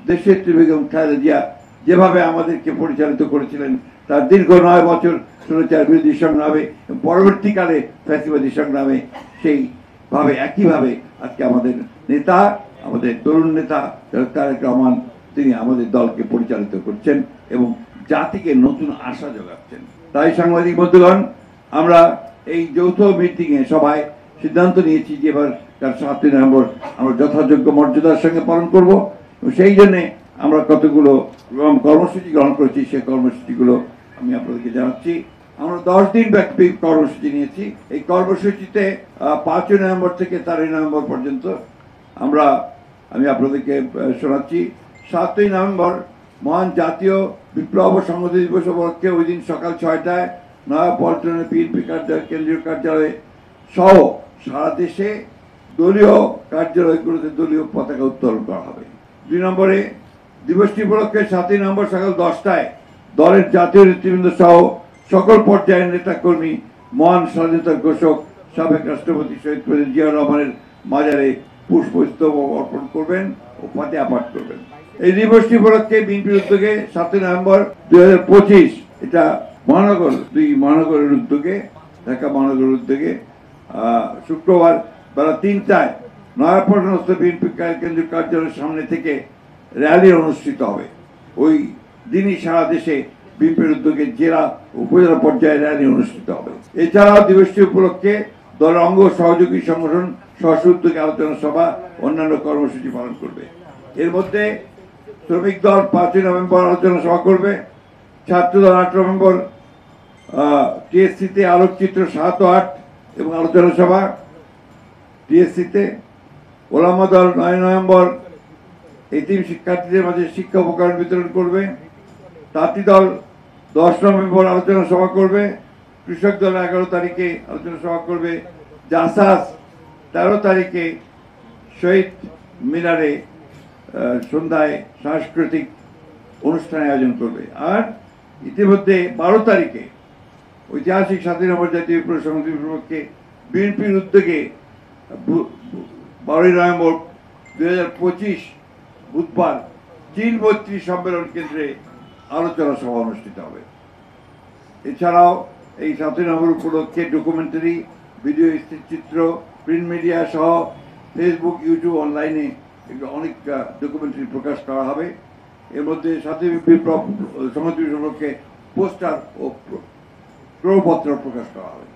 দেশনেত্রী বেগম খালেদা জিয়া যেভাবে আমাদেরকে পরিচালিত করেছিলেন, তার দীর্ঘ 9 বছর স্বৈরাচার বিরোধী সংগ্রামে, পরবর্তীকালে ফ্যাসিবাদী সংগ্রামে, সেইভাবে একইভাবে আজকে আমাদের নেতা, আমাদের তরুণ নেতা তারেক রহমান, তিনি আমাদের দলকে পরিচালিত করছেন এবং জাতিকে নতুন আশা যোগাচ্ছেন। তাই সাংবাদিক বন্ধুগণ, আমরা এই যৌথ মিটিংয়ে সবাই সিদ্ধান্ত নিয়েছি যে এবার 7 নভেম্বর আমরা যথাযোগ্য মর্যাদার সঙ্গে পালন করব। সেই জন্যে আমরা কতগুলো কর্মসূচি গ্রহণ করেছি, সেই কর্মসূচিগুলো আমি আপনাদেরকে জানাচ্ছি। আমরা 10 দিন ব্যাপী কর্মসূচি নিয়েছি। এই কর্মসূচিতে 5 নভেম্বর থেকে 4 নভেম্বর পর্যন্ত আমি আপনাদেরকে শোনাচ্ছি। 7 নভেম্বর মহান জাতীয় বিপ্লব ও সংহতি দিবস উপলক্ষে ওই দিন সকাল 6টায় নয়াপল্টনের বিএনপি কেন্দ্রীয় কার্যালয়ে সহ সারা দেশে দলীয় কার্যালয়গুলোতে দলীয় পতাকা উত্তোলন করা হবে। 2 নম্বরে দিবসটি উপলক্ষে 7 নভেম্বর সকাল 10টায় দলের জাতীয় নেতৃবৃন্দ সহ সকল পর্যায়ের নেতাকর্মী মহান স্বাধীনতার ঘোষক সাবেক রাষ্ট্রপতি শহীদ প্রেসিডেন্ট জিয়াউর রহমানের মাজারে পুষ্পস্তবক অর্পণ করবেন ও ফাতিহা পাঠ করবেন। এই দিবসটি উপলক্ষে বিএনপির উদ্যোগে 7 নভেম্বর 2025 এটা মহানগরের উদ্যোগে, ঢাকা মহানগরের উদ্যোগে শুক্রবার বেলা 3টায় নয়াপল্টনস্থ বিএনপি কেন্দ্রীয় কার্যালয়ের সামনে থেকে র্যালি অনুষ্ঠিত হবে। ওই দিনই সারা দেশে বিএনপির উদ্যোগে জেলা উপজেলা পর্যায়ে র্যালি অনুষ্ঠিত হবে। এছাড়াও দিবসটি উপলক্ষে দলের অঙ্গ সহযোগী সংগঠন স্ব উদ্যোগে আলোচনা সভা, অন্যান্য কর্মসূচি পালন করবে। এর মধ্যে শ্রমিক দল 5 নভেম্বর আলোচনা সভা করবে, ছাত্র দল 8 নভেম্বর টিএসসিতে আলোকচিত্র 7 ও 8 এবং আলোচনা সভা টিএসসিতে, ওলামা দল 9 নভেম্বর এতিম শিক্ষার্থীদের মাঝে শিক্ষা উপকরণ বিতরণ করবে, তাঁতি দল 10 নভেম্বর আলোচনা সভা করবে, কৃষক দল 11 তারিখে আলোচনা সভা করবে, জাসাস 13 তারিখে শহীদ মিনারে সন্ধ্যায় সাংস্কৃতিক অনুষ্ঠানের আয়োজন করবে। আর ইতিমধ্যে 12 তারিখে ঐতিহাসিক 7 নভেম্বর জাতীয় বিপ্লব সংহতি উপলক্ষে বিএনপির উদ্যোগে 12 নভেম্বর 2025 বুধবার চীন 32 সম্মেলন কেন্দ্রে আলোচনা সভা অনুষ্ঠিত হবে। এছাড়াও এই 7 নভেম্বর উপলক্ষে ডকুমেন্টারি, ভিডিও চিত্র, প্রিন্ট মিডিয়া সহ ফেসবুক, ইউটিউব, অনলাইনে অনেক ডকুমেন্টারি প্রকাশ করা হবে। এর মধ্যে 7 বিপ্লব সংহতি উপলক্ষে পোস্টার ও প্রপত্র প্রকাশ করা হবে।